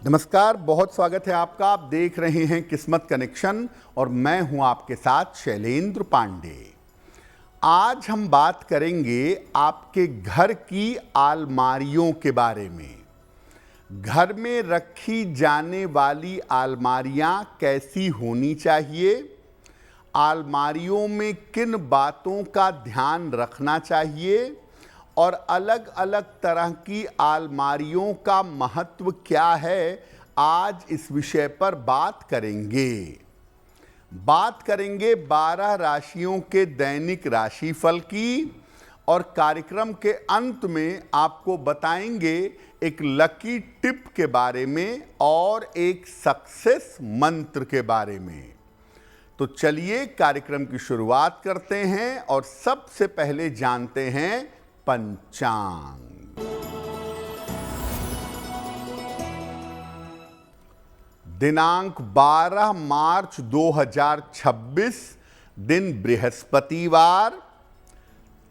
नमस्कार, बहुत स्वागत है आपका। आप देख रहे हैं किस्मत कनेक्शन और मैं हूं आपके साथ शैलेंद्र पांडे। आज हम बात करेंगे आपके घर की अलमारियों के बारे में। घर में रखी जाने वाली अलमारियां कैसी होनी चाहिए, अलमारियों में किन बातों का ध्यान रखना चाहिए और अलग अलग तरह की अलमारियों का महत्व क्या है, आज इस विषय पर बात करेंगे। 12 राशियों के दैनिक राशिफल की और कार्यक्रम के अंत में आपको बताएंगे एक लकी टिप के बारे में और एक सक्सेस मंत्र के बारे में। तो चलिए कार्यक्रम की शुरुआत करते हैं और सबसे पहले जानते हैं पंचांग। दिनांक 12 मार्च 2026, दिन बृहस्पतिवार,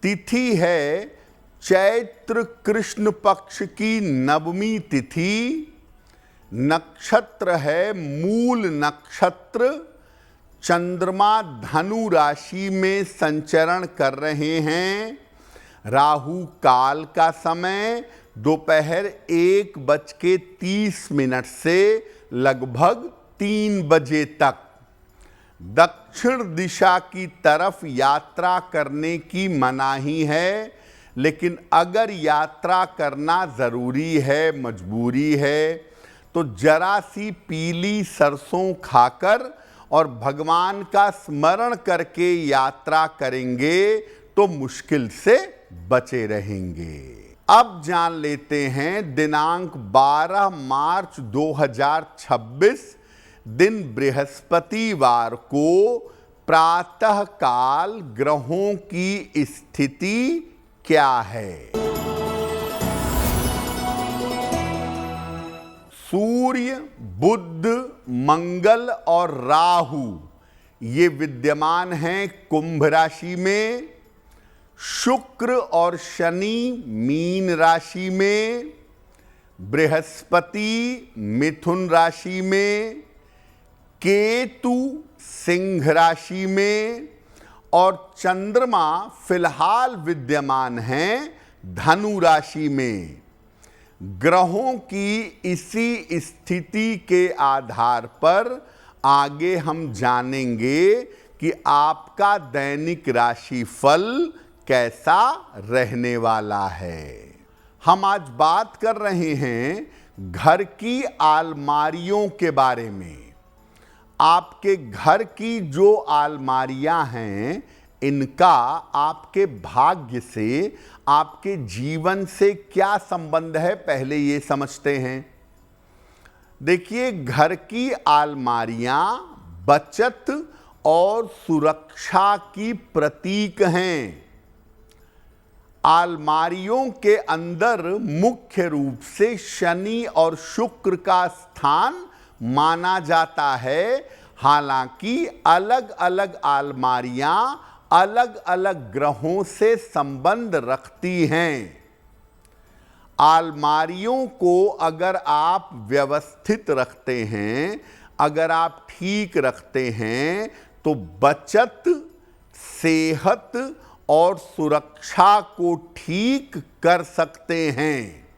तिथि है चैत्र कृष्ण पक्ष की नवमी तिथि, नक्षत्र है मूल नक्षत्र, चंद्रमा धनु राशि में संचरण कर रहे हैं। राहु काल का समय दोपहर 1:30 से लगभग 3 बजे तक। दक्षिण दिशा की तरफ यात्रा करने की मनाही है, लेकिन अगर यात्रा करना ज़रूरी है, मजबूरी है, तो जरा सी पीली सरसों खाकर और भगवान का स्मरण करके यात्रा करेंगे तो मुश्किल से बचे रहेंगे। अब जान लेते हैं दिनांक 12 मार्च 2026, दिन बृहस्पतिवार को प्रातः काल ग्रहों की स्थिति क्या है। सूर्य, बुध, मंगल और राहु ये विद्यमान हैं कुंभ राशि में। शुक्र और शनि मीन राशि में, बृहस्पति मिथुन राशि में, केतु सिंह राशि में और चंद्रमा फिलहाल विद्यमान हैं धनु राशि में। ग्रहों की इसी स्थिति के आधार पर आगे हम जानेंगे कि आपका दैनिक राशिफल कैसा रहने वाला है। हम आज बात कर रहे हैं घर की अलमारियों के बारे में। आपके घर की जो अलमारियां हैं, इनका आपके भाग्य से, आपके जीवन से क्या संबंध है, पहले ये समझते हैं। देखिए, घर की अलमारियां बचत और सुरक्षा की प्रतीक हैं। अलमारियों के अंदर मुख्य रूप से शनि और शुक्र का स्थान माना जाता है। हालांकि अलग अलग अलमारियां अलग अलग ग्रहों से संबंध रखती हैं। अलमारियों को अगर आप व्यवस्थित रखते हैं, अगर आप ठीक रखते हैं, तो बचत, सेहत और सुरक्षा को ठीक कर सकते हैं।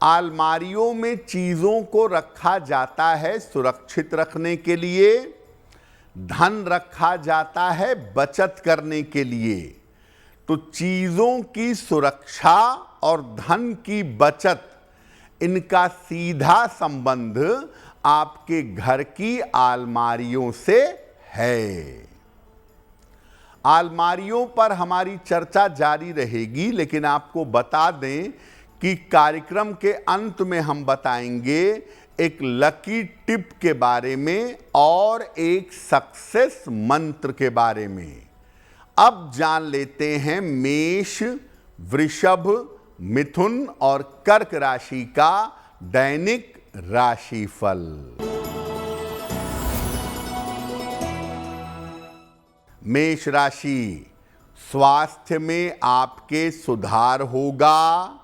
अलमारियों में चीज़ों को रखा जाता है सुरक्षित रखने के लिए, धन रखा जाता है बचत करने के लिए। तो चीज़ों की सुरक्षा और धन की बचत, इनका सीधा संबंध आपके घर की अलमारियों से है। अलमारियों पर हमारी चर्चा जारी रहेगी, लेकिन आपको बता दें कि कार्यक्रम के अंत में हम बताएंगे एक लकी टिप के बारे में और एक सक्सेस मंत्र के बारे में। अब जान लेते हैं मेष, वृषभ, मिथुन और कर्क राशि का दैनिक राशिफल। मेष राशि, स्वास्थ्य में आपके सुधार होगा।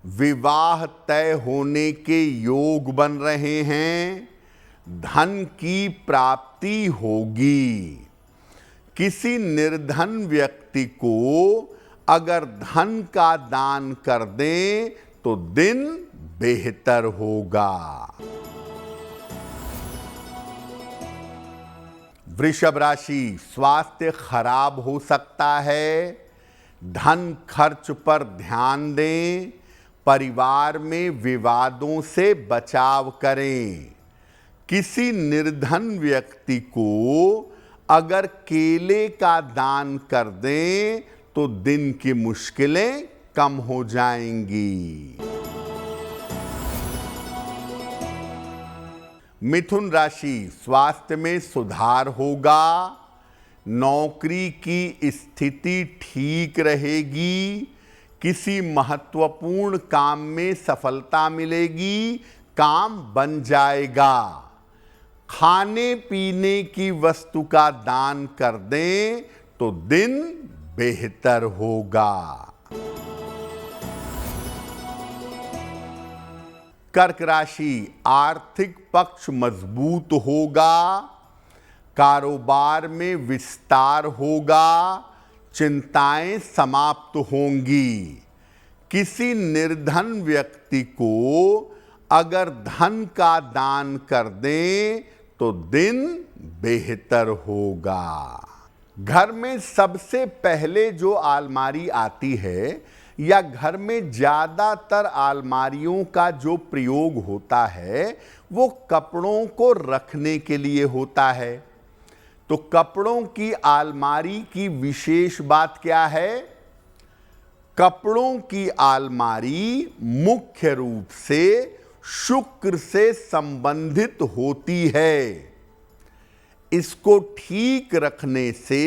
विवाह तय होने के योग बन रहे हैं, धन की प्राप्ति होगी। किसी निर्धन व्यक्ति को अगर धन का दान कर दें तो दिन बेहतर होगा। वृषभ राशि, स्वास्थ्य खराब हो सकता है, धन खर्च पर ध्यान दें, परिवार में विवादों से बचाव करें। किसी निर्धन व्यक्ति को अगर केले का दान कर दें तो दिन की मुश्किलें कम हो जाएंगी। मिथुन राशि, स्वास्थ्य में सुधार होगा, नौकरी की स्थिति ठीक रहेगी, किसी महत्वपूर्ण काम में सफलता मिलेगी, काम बन जाएगा। खाने पीने की वस्तु का दान कर दें तो दिन बेहतर होगा। कर्क राशि, आर्थिक पक्ष मजबूत होगा, कारोबार में विस्तार होगा, चिंताएं समाप्त होंगी। किसी निर्धन व्यक्ति को अगर धन का दान कर दें तो दिन बेहतर होगा। घर में सबसे पहले जो अलमारी आती है या घर में ज्यादातर अलमारियों का जो प्रयोग होता है वो कपड़ों को रखने के लिए होता है। तो कपड़ों की अलमारी की विशेष बात क्या है? कपड़ों की अलमारी मुख्य रूप से शुक्र से संबंधित होती है। इसको ठीक रखने से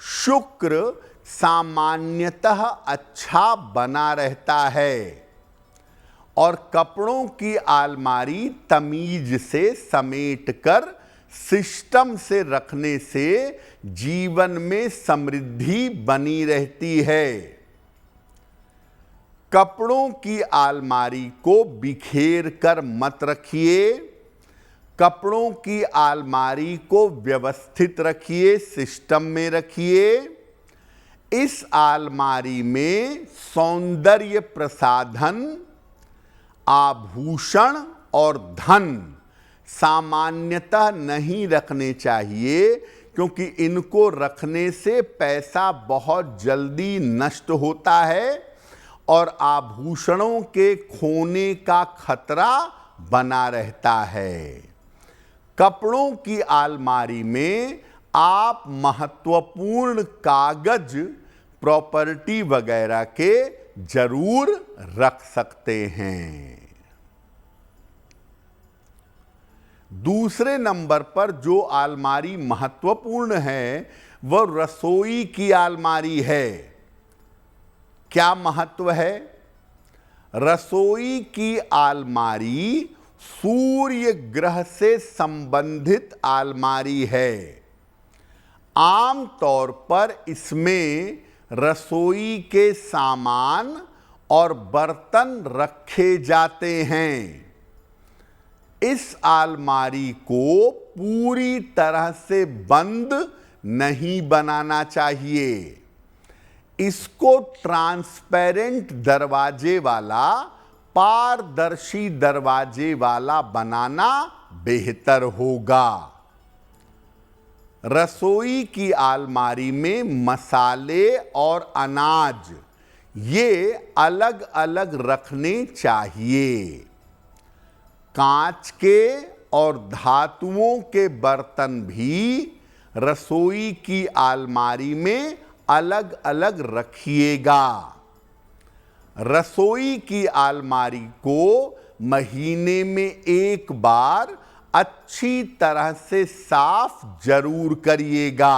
शुक्र सामान्यतः अच्छा बना रहता है और कपड़ों की अलमारी तमीज से समेटकर सिस्टम से रखने से जीवन में समृद्धि बनी रहती है। कपड़ों की अलमारी को बिखेर कर मत रखिए, कपड़ों की अलमारी को व्यवस्थित रखिए, सिस्टम में रखिए। इस अलमारी में सौंदर्य प्रसाधन, आभूषण और धन सामान्यतः नहीं रखने चाहिए, क्योंकि इनको रखने से पैसा बहुत जल्दी नष्ट होता है और आभूषणों के खोने का खतरा बना रहता है। कपड़ों की अलमारी में आप महत्वपूर्ण कागज, प्रॉपर्टी वगैरह के जरूर रख सकते हैं। दूसरे नंबर पर जो अलमारी महत्वपूर्ण है वह रसोई की अलमारी है। क्या महत्व है? रसोई की अलमारी सूर्य ग्रह से संबंधित अलमारी है। आम तौर पर इसमें रसोई के सामान और बर्तन रखे जाते हैं। इस अलमारी को पूरी तरह से बंद नहीं बनाना चाहिए। इसको ट्रांसपेरेंट दरवाजे वाला, पारदर्शी दरवाजे वाला बनाना बेहतर होगा। रसोई की अलमारी में मसाले और अनाज ये अलग अलग रखने चाहिए। कांच के और धातुओं के बर्तन भी रसोई की अलमारी में अलग अलग रखिएगा। रसोई की अलमारी को महीने में एक बार अच्छी तरह से साफ जरूर करिएगा।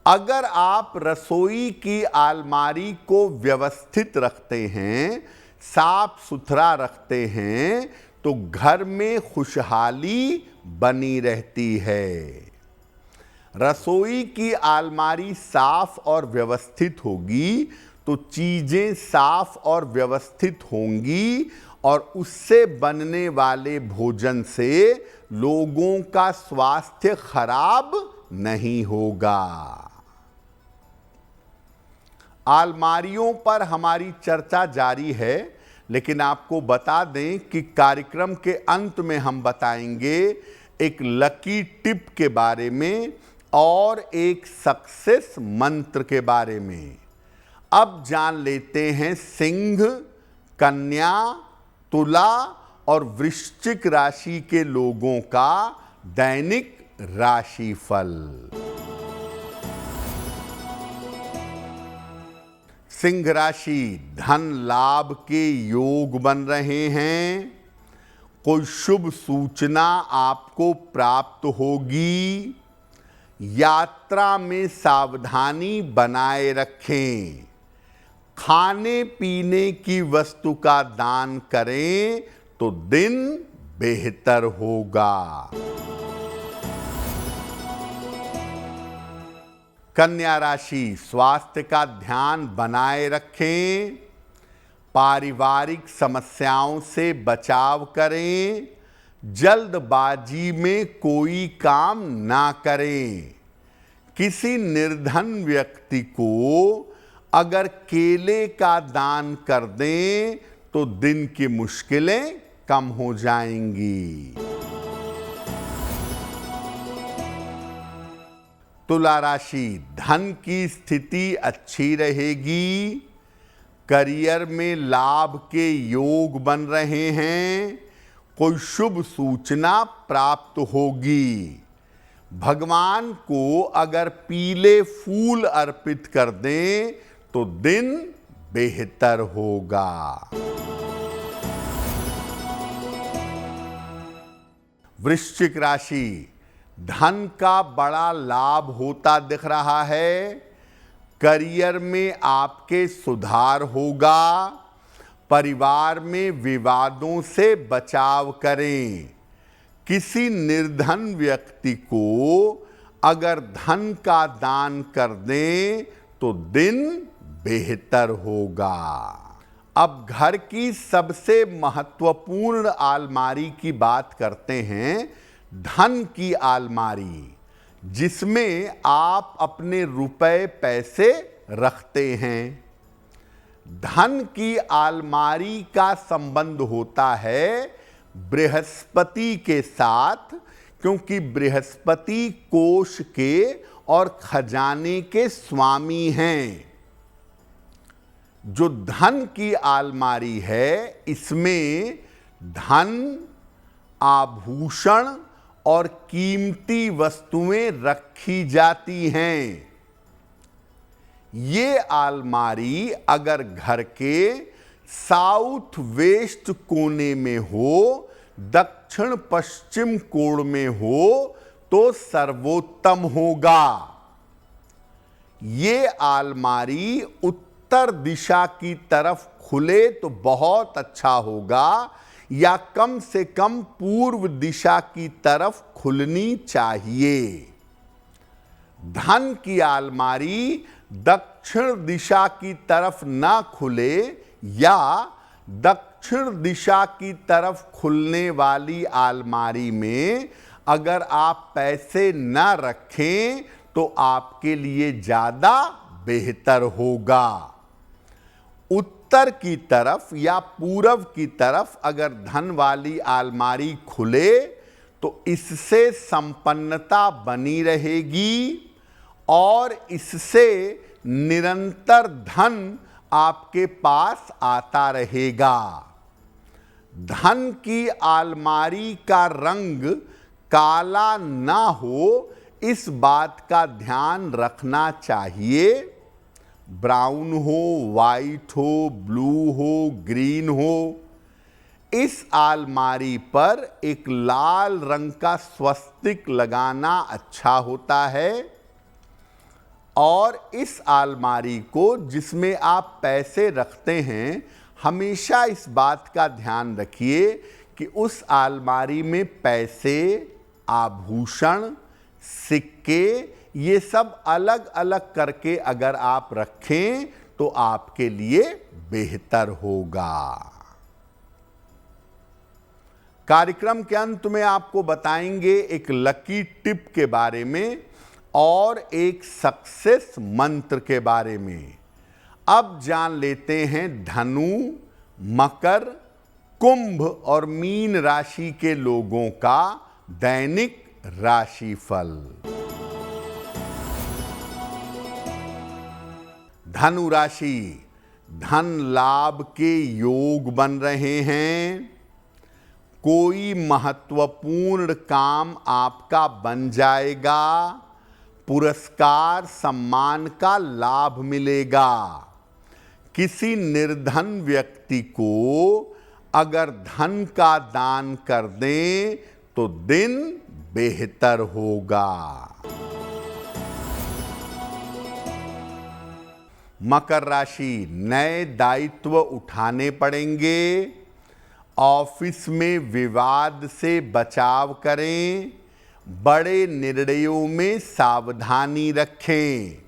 अगर आप रसोई की अलमारी को व्यवस्थित रखते हैं, साफ सुथरा रखते हैं, तो घर में खुशहाली बनी रहती है। रसोई की अलमारी साफ और व्यवस्थित होगी तो चीजें साफ और व्यवस्थित होंगी और उससे बनने वाले भोजन से लोगों का स्वास्थ्य खराब नहीं होगा। अलमारियों पर हमारी चर्चा जारी है, लेकिन आपको बता दें कि कार्यक्रम के अंत में हम बताएंगे एक लकी टिप के बारे में और एक सक्सेस मंत्र के बारे में। अब जान लेते हैं सिंह, कन्या, तुला और वृश्चिक राशि के लोगों का दैनिक राशिफल। सिंह राशि, धन लाभ के योग बन रहे हैं। कोई शुभ सूचना आपको प्राप्त होगी। यात्रा में सावधानी बनाए रखें। खाने पीने की वस्तु का दान करें तो दिन बेहतर होगा। कन्या राशि, स्वास्थ्य का ध्यान बनाए रखें। पारिवारिक समस्याओं से बचाव करें। जल्दबाजी में कोई काम ना करें। किसी निर्धन व्यक्ति को अगर केले का दान कर दें तो दिन की मुश्किलें कम हो जाएंगी। तुला राशि, धन की स्थिति अच्छी रहेगी। करियर में लाभ के योग बन रहे हैं। कोई शुभ सूचना प्राप्त होगी। भगवान को अगर पीले फूल अर्पित कर दें तो दिन बेहतर होगा। वृश्चिक राशि, धन का बड़ा लाभ होता दिख रहा है। करियर में आपके सुधार होगा। परिवार में विवादों से बचाव करें। किसी निर्धन व्यक्ति को अगर धन का दान कर दें तो दिन बेहतर होगा। अब घर की सबसे महत्वपूर्ण अलमारी की बात करते हैं, धन की अलमारी, जिसमें आप अपने रुपए पैसे रखते हैं। धन की अलमारी का संबंध होता है बृहस्पति के साथ, क्योंकि बृहस्पति कोष के और खजाने के स्वामी हैं। जो धन की अलमारी है, इसमें धन, आभूषण और कीमती वस्तुएं रखी जाती हैं। ये अलमारी अगर घर के साउथ वेस्ट कोने में हो, दक्षिण पश्चिम कोण में हो तो सर्वोत्तम होगा। ये अलमारी उत्तर दिशा की तरफ खुले तो बहुत अच्छा होगा, या कम से कम पूर्व दिशा की तरफ खुलनी चाहिए। धन की अलमारी दक्षिण दिशा की तरफ ना खुले या दक्षिण दिशा की तरफ खुलने वाली अलमारी में अगर आप पैसे ना रखें तो आपके लिए ज़्यादा बेहतर होगा। उत्तर की तरफ या पूरब की तरफ अगर धन वाली अलमारी खुले तो इससे संपन्नता बनी रहेगी और इससे निरंतर धन आपके पास आता रहेगा। धन की अलमारी का रंग काला ना हो, इस बात का ध्यान रखना चाहिए। ब्राउन हो, वाइट हो, ब्लू हो, ग्रीन हो। इस अलमारी पर एक लाल रंग का स्वस्तिक लगाना अच्छा होता है। और इस अलमारी को जिसमें आप पैसे रखते हैं, हमेशा इस बात का ध्यान रखिए कि उस अलमारी में पैसे, आभूषण, सिक्के, ये सब अलग अलग करके अगर आप रखें तो आपके लिए बेहतर होगा। कार्यक्रम के अंत में आपको बताएंगे एक लकी टिप के बारे में और एक सक्सेस मंत्र के बारे में। अब जान लेते हैं धनु, मकर, कुंभ और मीन राशि के लोगों का दैनिक राशिफल। धनु राशि, धन लाभ के योग बन रहे हैं। कोई महत्वपूर्ण काम आपका बन जाएगा। पुरस्कार सम्मान का लाभ मिलेगा। किसी निर्धन व्यक्ति को अगर धन का दान कर दें तो दिन बेहतर होगा। मकर राशि, नए दायित्व उठाने पड़ेंगे। ऑफिस में विवाद से बचाव करें। बड़े निर्णयों में सावधानी रखें।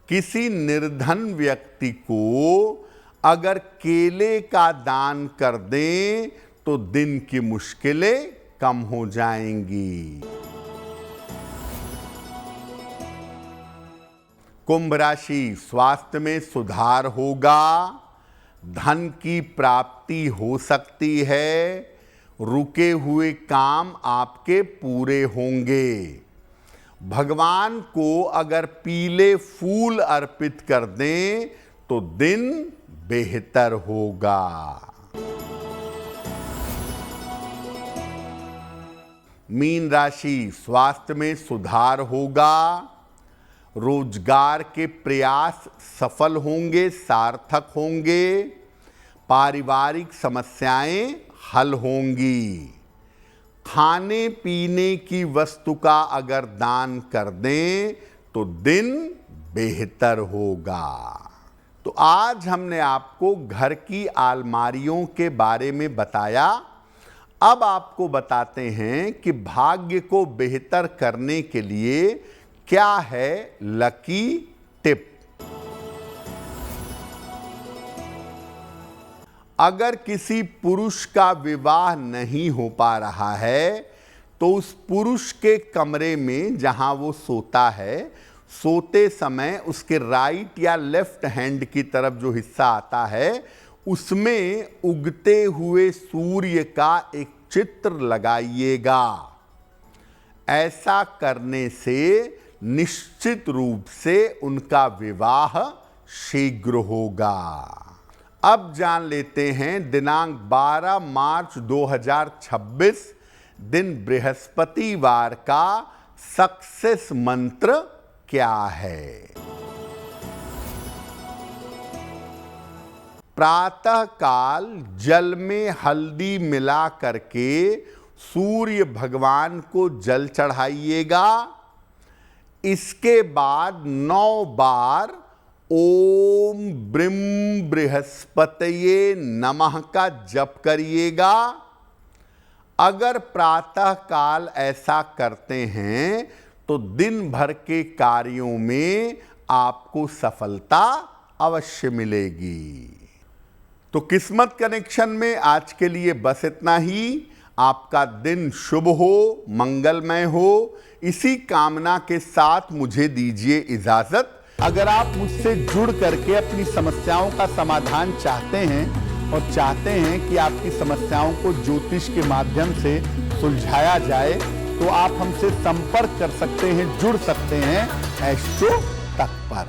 किसी निर्धन व्यक्ति को अगर केले का दान कर दें तो दिन की मुश्किलें कम हो जाएंगी। कुंभ राशि, स्वास्थ्य में सुधार होगा। धन की प्राप्ति हो सकती है। रुके हुए काम आपके पूरे होंगे। भगवान को अगर पीले फूल अर्पित कर दें तो दिन बेहतर होगा। मीन राशि, स्वास्थ्य में सुधार होगा। रोजगार के प्रयास सफल होंगे, सार्थक होंगे। पारिवारिक समस्याएं हल होंगी। खाने पीने की वस्तु का अगर दान कर दें तो दिन बेहतर होगा। तो आज हमने आपको घर की अलमारियों के बारे में बताया। अब आपको बताते हैं कि भाग्य को बेहतर करने के लिए क्या है लकी टिप। अगर किसी पुरुष का विवाह नहीं हो पा रहा है तो उस पुरुष के कमरे में जहां वो सोता है, सोते समय उसके राइट या लेफ्ट हैंड की तरफ जो हिस्सा आता है उसमें उगते हुए सूर्य का एक चित्र लगाइएगा। ऐसा करने से निश्चित रूप से उनका विवाह शीघ्र होगा। अब जान लेते हैं दिनांक 12 मार्च 2026 दिन बृहस्पतिवार का सक्सेस मंत्र क्या है। प्रातः काल जल में हल्दी मिला करके सूर्य भगवान को जल चढ़ाइएगा। इसके बाद 9 बार ओम ब्रीम बृहस्पतये नमः का जप करिएगा। अगर प्रातः काल ऐसा करते हैं तो दिन भर के कार्यों में आपको सफलता अवश्य मिलेगी। तो किस्मत कनेक्शन में आज के लिए बस इतना ही। आपका दिन शुभ हो, मंगलमय हो, इसी कामना के साथ मुझे दीजिए इजाजत। अगर आप मुझसे जुड़ करके अपनी समस्याओं का समाधान चाहते हैं और चाहते हैं कि आपकी समस्याओं को ज्योतिष के माध्यम से सुलझाया जाए तो आप हमसे संपर्क कर सकते हैं, जुड़ सकते हैं एस्ट्रो तक पर।